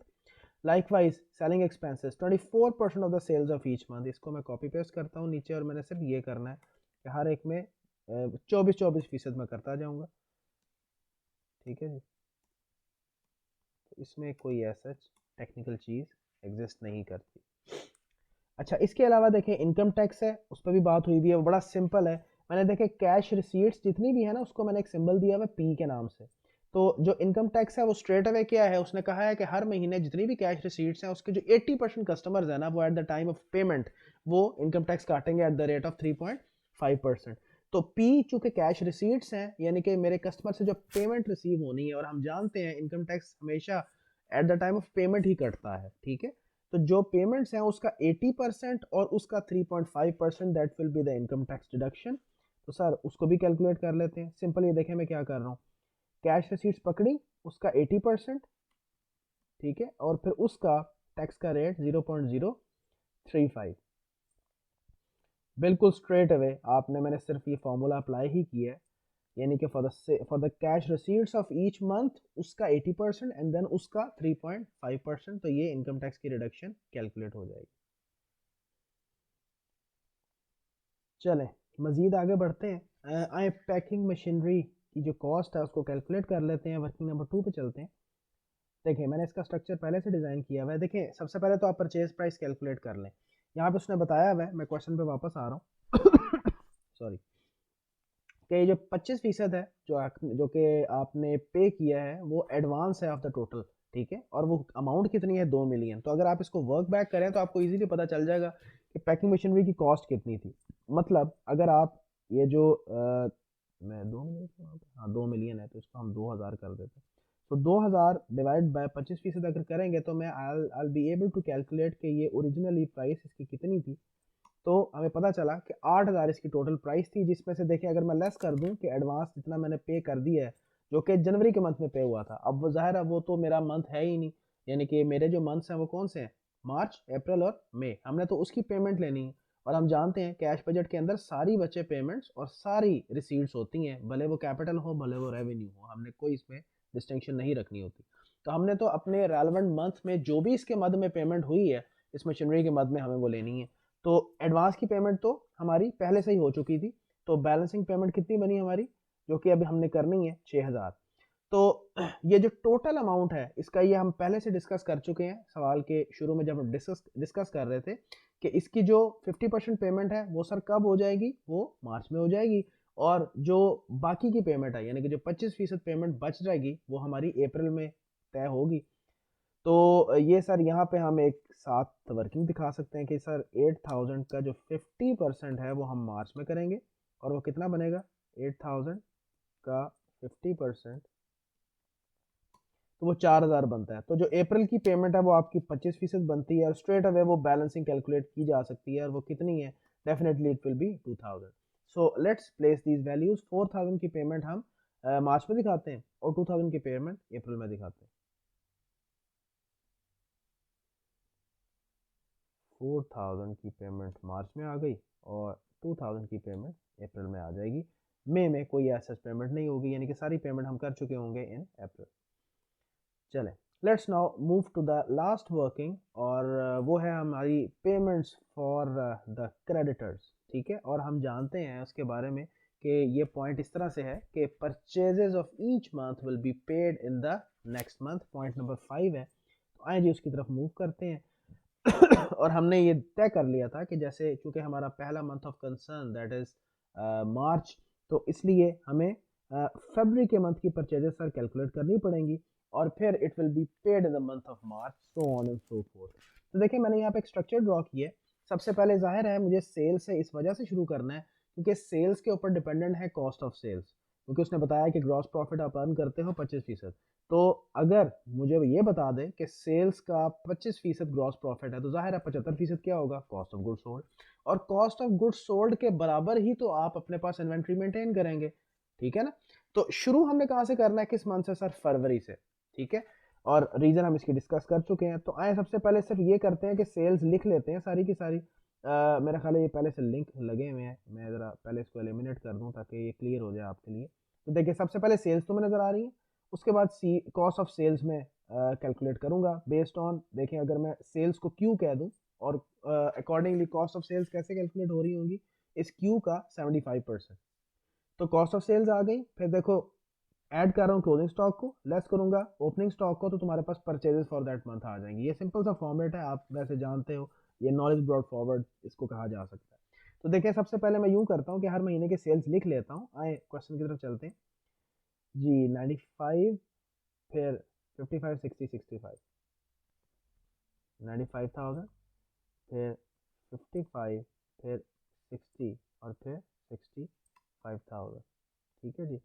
Likewise selling expenses 24% of the sales of each month. इसको मैं कॉपी पेस्ट करता हूँ नीचे, और मैंने सिर्फ ये करना है कि हर एक में 24% मैं करता जाऊँगा, ठीक है जी। तो इसमें कोई ऐसा टेक्निकल चीज़ एग्जिस्ट नहीं करती। अच्छा, इसके अलावा देखें इनकम टैक्स है, उस पर भी बात हुई हुई है, बड़ा सिंपल है। मैंने देखे कैश रिसीट्स जितनी भी है ना उसको मैंने एक सिंबल दिया हुआ पी के नाम से। तो जो इनकम टैक्स है वो स्ट्रेट अवे क्या है, उसने कहा है कि हर महीने जितनी भी कैश रिसीट्स हैं उसके जो 80% कस्टमर्स है ना वो eight the time of payment वो इनकम टैक्स काटेंगे एट द रेट ऑफ 3.5%। तो पी चूंकि कैश रिसीट्स हैं, यानी कि मेरे कस्टमर से जो पेमेंट रिसीव होनी है, और हम जानते हैं इनकम टैक्स हमेशा at the time of payment ही कटता है, ठीक है। तो जो पेमेंट्स हैं उसका 80% और उसका 3.5% that will be the income tax deduction. तो सर उसको भी कैलकुलेट कर लेते हैं, सिंपल। ये देखें मैं क्या कर रहा हूँ, कैश रिसीट्स पकड़ी, उसका 80%, ठीक है, और फिर उसका टैक्स का रेट 0.035। बिल्कुल स्ट्रेट अवे आपने, मैंने सिर्फ ये फॉर्मूला अप्लाई ही किया है, यानी कि for the cash receipts of each month उसका 80% एंड देन उसका 3.5%। तो ये इनकम टैक्स की रिडक्शन कैलकुलेट हो जाएगी। चलें मज़ीद आगे बढ़ते हैं। आए पैकिंग मशीनरी की जो कॉस्ट है उसको कैलकुलेट कर लेते हैं। वर्किंग नंबर 2 पे चलते हैं। देखिए मैंने इसका स्ट्रक्चर पहले से डिज़ाइन किया हुआ है। देखिए सबसे पहले तो आप परचेज प्राइस कैलकुलेट कर लें। यहाँ पे उसने बताया हुआ है, मैं क्वेश्चन पे वापस आ रहा हूँ सॉरी, कि जो 25% है जो कि आपने पे किया है वो एडवांस है ऑफ द टोटल, ठीक है, और वो अमाउंट कितनी है 2 मिलियन। तो अगर आप इसको वर्क बैक करें तो आपको इजीली पता चल जाएगा कि पैकिंग मशीनरी की कॉस्ट कितनी थी। मतलब अगर आप ये जो मैं 2 मिलियन, हाँ 2 मिलियन है तो इसको हम 2000 कर देते हैं। तो 2000 डिवाइड बाय 25% अगर करेंगे तो मैं आई बी एबल टू कैलकुलेट कि ये ओरिजिनली प्राइस इसकी कितनी थी। तो हमें पता चला कि 8000 इसकी टोटल प्राइस थी, जिसमें से देखिए अगर मैं लेस कर दूं कि एडवांस जितना मैंने पे कर दिया है जो कि जनवरी के मंथ में पे हुआ था, अब वो ज़ाहिर है वो तो मेरा मंथ है ही नहीं, यानी कि मेरे जो मंथ्स हैं वो कौन से हैं, मार्च अप्रैल और मई। हमने तो उसकी पेमेंट लेनी है, और हम जानते हैं कैश बजट के अंदर सारी बचे पेमेंट्स और सारी रिसीट्स होती हैं, भले वो कैपिटल हो भले वो रेवेन्यू हो, हमने कोई इसमें डिस्टिंक्शन नहीं रखनी होती। तो हमने तो अपने रेलेवेंट मंथ में जो भी इसके मद में पेमेंट हुई है इस मशीनरी के मद में हमें वो लेनी है। तो एडवांस की पेमेंट तो हमारी पहले से ही हो चुकी थी, तो बैलेंसिंग पेमेंट कितनी बनी हमारी, जो कि अभी हमने करनी है 6000। तो ये जो टोटल अमाउंट है इसका, ये हम पहले से डिस्कस कर चुके हैं सवाल के शुरू में जब हम डिस्कस कर रहे थे कि इसकी जो 50% पेमेंट है वो सर कब हो जाएगी, वो मार्च में हो जाएगी, और जो बाकी की पेमेंट है यानी कि जो 25% पेमेंट बच जाएगी वो हमारी अप्रैल में तय होगी। तो ये सर यहाँ पे हम एक साथ वर्किंग दिखा सकते हैं कि सर 8000 का जो 50% है वो हम मार्च में करेंगे, और वो कितना बनेगा 8000 का 50%, तो वो 4000 बनता है। तो जो अप्रैल की पेमेंट है वो आपकी 25% बनती है, और स्ट्रेट अवे वो बैलेंसिंग कैलकुलेट की जा सकती है, और वो कितनी है, definitely it will B 2000। So let's place these values. 4000 की पेमेंट हम मार्च में दिखाते हैं और 2000 की पेमेंट अप्रैल में दिखाते हैं। 4000 की पेमेंट मार्च में आ गई और 2000 की पेमेंट अप्रैल में आ जाएगी। मई में कोई ऐसा पेमेंट नहीं होगी, यानी कि सारी पेमेंट हम कर चुके होंगे इन अप्रैल। चलें, let's now move to the last working, और वो है हमारी पेमेंट्स फॉर द क्रेडिटर्स। ठीक है, और हम जानते हैं उसके बारे में कि ये पॉइंट इस तरह से है कि purchases of each month will be paid in the next month. Point number 5 है, तो आए जी उसकी तरफ मूव करते हैं। और हमने ये तय कर लिया था कि जैसे चूंकि हमारा पहला month of concern that is March, तो इसलिए हमें फरवरी के मंथ की परचेजेस सर कैलकुलेट करनी पड़ेंगी और फिर it will be paid in the month of March, so on and so fourth. तो देखिए मैंने यहाँ पे एक स्ट्रक्चर ड्रॉ किया है। सबसे पहले जाहिर है मुझे सेल्स से इस वजह से शुरू करना है क्योंकि सेल्स के ऊपर डिपेंडेंट है कॉस्ट ऑफ सेल्स, क्योंकि उसने बताया कि ग्रॉस प्रॉफिट आप अर्न करते हो 25%। तो अगर मुझे ये बता दे कि सेल्स का 25% ग्रॉस प्रॉफिट है, तो जाहिर है 75% क्या होगा, कॉस्ट ऑफ गुड्स सोल्ड। और कॉस्ट ऑफ गुड्स सोल्ड के बराबर ही तो आप अपने पास इन्वेंट्री मेंटेन करेंगे, ठीक है ना। तो शुरू हमने कहाँ से करना है, किस मंथ से सर, फरवरी से, ठीक है। और रीजन हम इसकी डिस्कस कर चुके हैं। तो आए सबसे पहले सिर्फ ये करते हैं कि सेल्स लिख लेते हैं सारी की सारी। मेरा ख्याल है ये पहले से लिंक लगे हुए हैं, मैं ज़रा पहले इसको एलिमिनेट कर दूं ताकि ये क्लियर हो जाए आपके लिए। तो देखिए सबसे पहले सेल्स तो में नज़र आ रही है, उसके बाद सी कॉस्ट ऑफ सेल्स में कैलकुलेट करूंगा बेस्ड ऑन, देखें अगर मैं सेल्स को क्यू कह दूं और अकॉर्डिंगली कॉस्ट ऑफ सेल्स कैसे कैलकुलेट हो रही होंगी, इस क्यू का 75%। तो कॉस्ट ऑफ सेल्स आ गई, फिर देखो ऐड कर रहा हूँ क्लोजिंग स्टॉक को, लेस करूंगा ओपनिंग स्टॉक को, तो तुम्हारे पास परचेजेस फॉर दैट मंथ आ जाएंगे। ये सिंपल सा फॉर्मेट है, आप वैसे जानते हो, ये नॉलेज ब्रॉड फॉरवर्ड इसको कहा जा सकता है। तो देखिए सबसे पहले मैं यूं करता हूँ कि हर महीने के सेल्स लिख लेता हूँ। आए क्वेश्चन की तरफ चलते हैं जी। 95, फिर 55, 60, 65, 95,000, फिर 55, फिर 60 और फिर 65,000, ठीक है जी।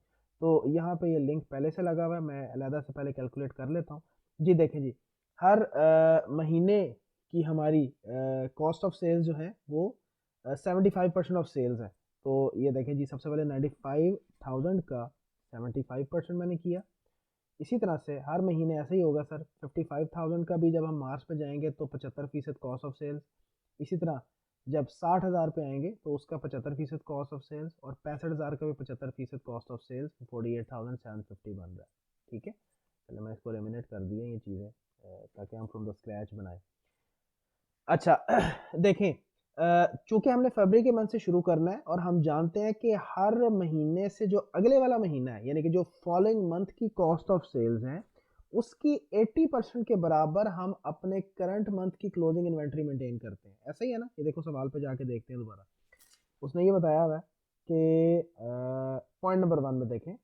तो यहाँ पे ये लिंक पहले से लगा हुआ है, मैं अलहदा से पहले कैलकुलेट कर लेता हूँ जी। देखें जी, हर महीने की हमारी कॉस्ट ऑफ सेल्स जो है वो 75% ऑफ सेल्स है। तो ये देखें जी, सबसे पहले 95,000 का 75% मैंने किया। इसी तरह से हर महीने ऐसे ही होगा सर, 55,000 का भी जब हम मार्च पे जाएंगे तो 75% कॉस्ट ऑफ सेल्स। इसी तरह जब 60,000 पे आएंगे तो उसका 75% कॉस्ट ऑफ सेल्स, और 65,000 का भी 75% कॉस्ट ऑफ सेल्स, 48,750 बन रहा है, ठीक है। चलो मैं इसको एलिमिनेट कर दिए ये चीज़ें ताकि हम फ्रॉम द स्क्रैच बनाए। अच्छा देखें, चूंकि हमने फरवरी के मंथ से शुरू करना है और हम जानते हैं कि हर महीने से जो अगले वाला महीना है, यानी कि जो फॉलोइंग मंथ की कॉस्ट ऑफ सेल्स है, उसकी 80% के बराबर हम अपने करंट मंथ की क्लोजिंग इन्वेंट्री मेंटेन करते हैं। ऐसा ही है ना, ये देखो सवाल पे जाके देखते हैं दोबारा। उसने ये बताया हुआ है कि पॉइंट नंबर 1 में देखें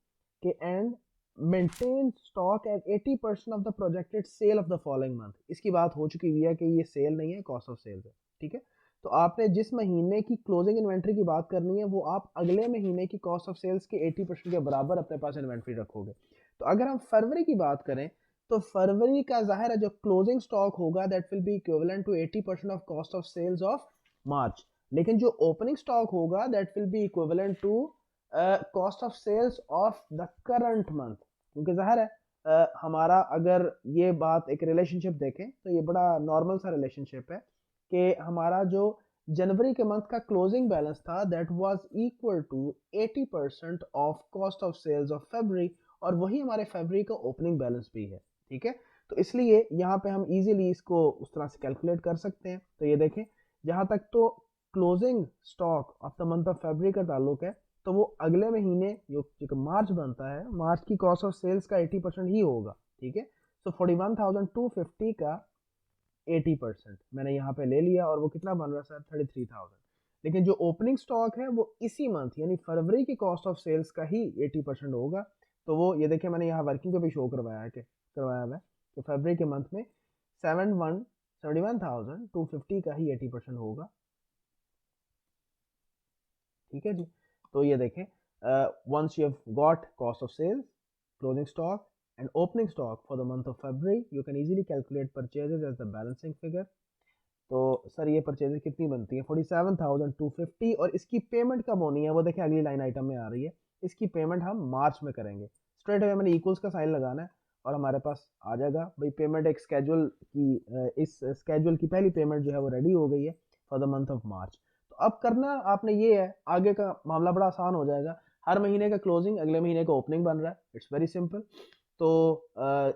कि and maintain stock at 80% of the projected sale of the following month. इसकी बात हो चुकी हुई है कि ये सेल नहीं है, कॉस्ट ऑफ सेल्स है, ठीक है। तो आपने जिस महीने की क्लोजिंग इन्वेंट्री की बात करनी है वो आप अगले महीने की कॉस्ट ऑफ सेल्स के 80% के बराबर अपने पास इन्वेंट्री रखोगे। तो अगर हम फरवरी की बात करें तो फरवरी का जाहिर है जो क्लोजिंग स्टॉक होगा that will be equivalent to 80% of cost of sales of March. लेकिन जो ओपनिंग स्टॉक होगा that will be equivalent to cost of sales of the current month, क्योंकि जाहिर है हमारा अगर ये बात एक रिलेशनशिप देखें तो ये बड़ा नॉर्मल सा रिलेशनशिप है कि हमारा जो जनवरी के मंथ का क्लोजिंग बैलेंस था that was equal to 80% of cost of sales of February, और वही हमारे फरवरी का ओपनिंग बैलेंस भी है, ठीक है। तो इसलिए यहाँ पे हम इजीली इसको उस तरह से कैलकुलेट कर सकते हैं। तो ये देखें, जहाँ तक तो closing stock of the month of फरवरी का ताल्लुक है, तो वो अगले महीने जो मार्च बनता है, मार्च की कॉस्ट ऑफ सेल्स का 80% ही होगा, ठीक है। सो 41,250 का 80% मैंने यहाँ पे ले लिया, और वो कितना बन रहा है सर, 33,000। लेकिन जो ओपनिंग स्टॉक है वो इसी मंथ यानी फरवरी की कॉस्ट ऑफ सेल्स का ही 80% होगा। तो वो ये देखिए मैंने यहाँ वर्किंग पे भी शो करवाया है कि करवाया हुआ है कि फरवरी के मंथ में 71,250 का ही 80% होगा, ठीक है जी। तो ये देखें, once you have got cost of sales, closing stock and opening stock for the month of February, you can easily calculate purchases as the balancing figure. तो सर ये परचेजेस कितनी बनती है 47,250 और इसकी पेमेंट कब होनी है वो देखें अगली लाइन आइटम में आ रही है। इसकी पेमेंट हम मार्च में करेंगे। स्ट्रेट अवे मैंने इक्वल्स का साइन लगाना है और हमारे पास आ जाएगा भाई पेमेंट एक स्केड्यूल की इस स्केड्यूल की पहली पेमेंट जो है वो रेडी हो गई है for the month of March. तो अब करना आपने ये है, आगे का मामला बड़ा आसान हो जाएगा। हर महीने का क्लोजिंग अगले महीने का ओपनिंग बन रहा है, इट्स वेरी सिंपल। तो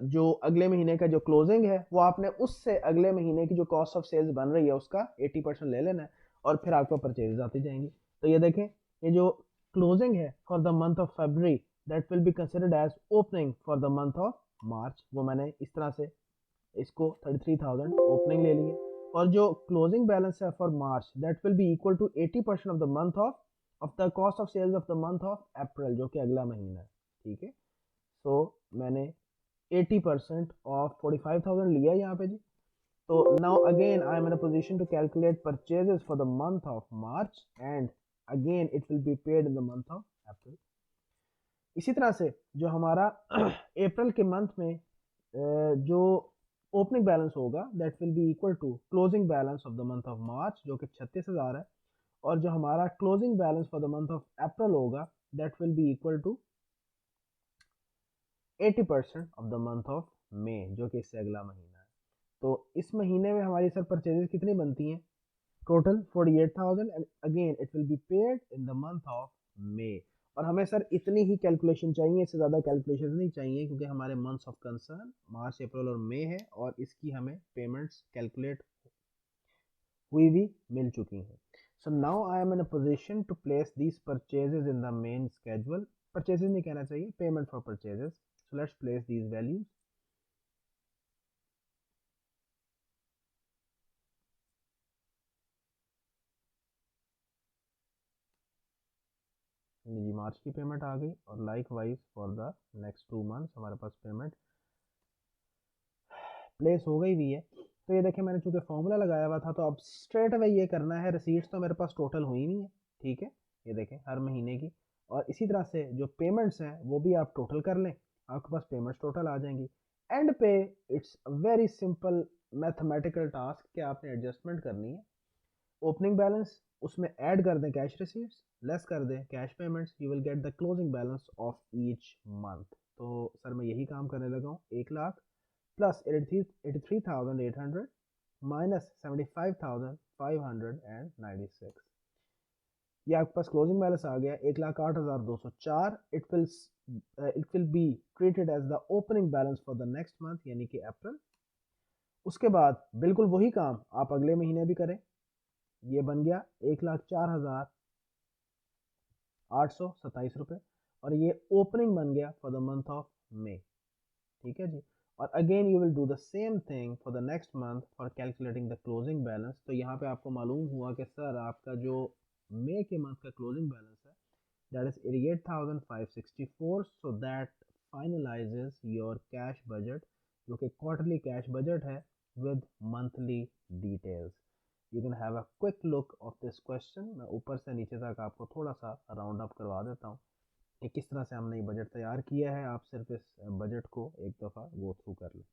जो अगले महीने का जो क्लोजिंग है वो आपने उससे अगले महीने की जो कॉस्ट ऑफ सेल्स बन रही है उसका 80% ले लेना है और फिर आपको परचेज आती जाएंगी। तो ये देखें, ये जो क्लोजिंग है for the month of February that will be considered as opening for the month of March, वो मैंने इस तरह से इसको 33,000 ओपनिंग ले लिए। और जो क्लोजिंग बैलेंस है for March that will be equal to 80% of the month of the cost of sales of the month of April, जो कि अगला महीना है। ठीक है, सो मैंने 80% ऑफ 45,000 लिया यहाँ पे जी। तो now again I am in a position to calculate purchases for the month of March and again it will be paid in the month of April. इसी तरह से जो हमारा अप्रैल के मंथ में जो ओपनिंग बैलेंस होगा that will be equal to closing balance of the month of March जो कि 36,000 है, और जो हमारा closing balance for the month of April होगा that will be equal to 80% of the month of May, जो कि इससे अगला महीना है। तो इस महीने में हमारी सर परचेजेस कितनी बनती हैं, total 48,000 and again it will be paid in the month of May. और हमें सर इतनी ही कैलकुलेशन चाहिए, इससे ज़्यादा कैलकुलेशन नहीं चाहिए क्योंकि हमारे मंथ्स ऑफ कंसर्न मार्च अप्रैल और मई है और इसकी हमें पेमेंट्स कैलकुलेट हुई भी मिल चुकी हैं। So now I am in a position to place these purchases in the main schedule. Purchases नहीं कहना चाहिए, payment for purchases. So let's place these values. जी मार्च की पेमेंट आ गई और likewise for the next 2 months हमारे पास पेमेंट प्लेस हो गई भी है। तो ये देखिए मैंने चूंकि फॉर्मूला लगाया हुआ था तो अब स्ट्रेट अवे ये करना है, रिसीट्स तो मेरे पास टोटल हुई नहीं है। ठीक है, ये देखें हर महीने की, और इसी तरह से जो पेमेंट्स हैं वो भी आप टोटल कर लें, आपके पास पेमेंट्स टोटल आ जाएंगी। एंड पे it's very simple mathematical task कि आपने एडजस्टमेंट करनी है। ओपनिंग बैलेंस उसमें ऐड कर दें कैश रिसीट्स, लेस कर दें cash payments, you will get the closing balance of each month. तो सर मैं यही काम करने लगा हूँ। 1,00,000 प्लस 83,800 माइनस 75,596, ये आपके पास क्लोजिंग बैलेंस आ गया 1,08,204। It will be treated as the opening balance for the next month यानी कि अप्रैल। उसके बाद बिल्कुल वही काम आप अगले महीने भी करें, ये बन गया 1,04,827 रुपये और ये ओपनिंग बन गया for the month of May. ठीक है जी, और again you will do the same thing for the next month for calculating the closing balance. तो यहाँ पे आपको मालूम हुआ कि सर आपका जो मई के मंथ का क्लोजिंग बैलेंस है that is 88,564, so that finalises your cash budget, जो कि क्वार्टरली कैश बजट है with monthly details. You can have a quick look of this question. मैं ऊपर से नीचे तक आपको थोड़ा सा राउंड अप करवा देता हूँ कि किस तरह से हमने ये बजट तैयार किया है। आप सिर्फ इस बजट को एक दफ़ा गो थ्रू कर लें।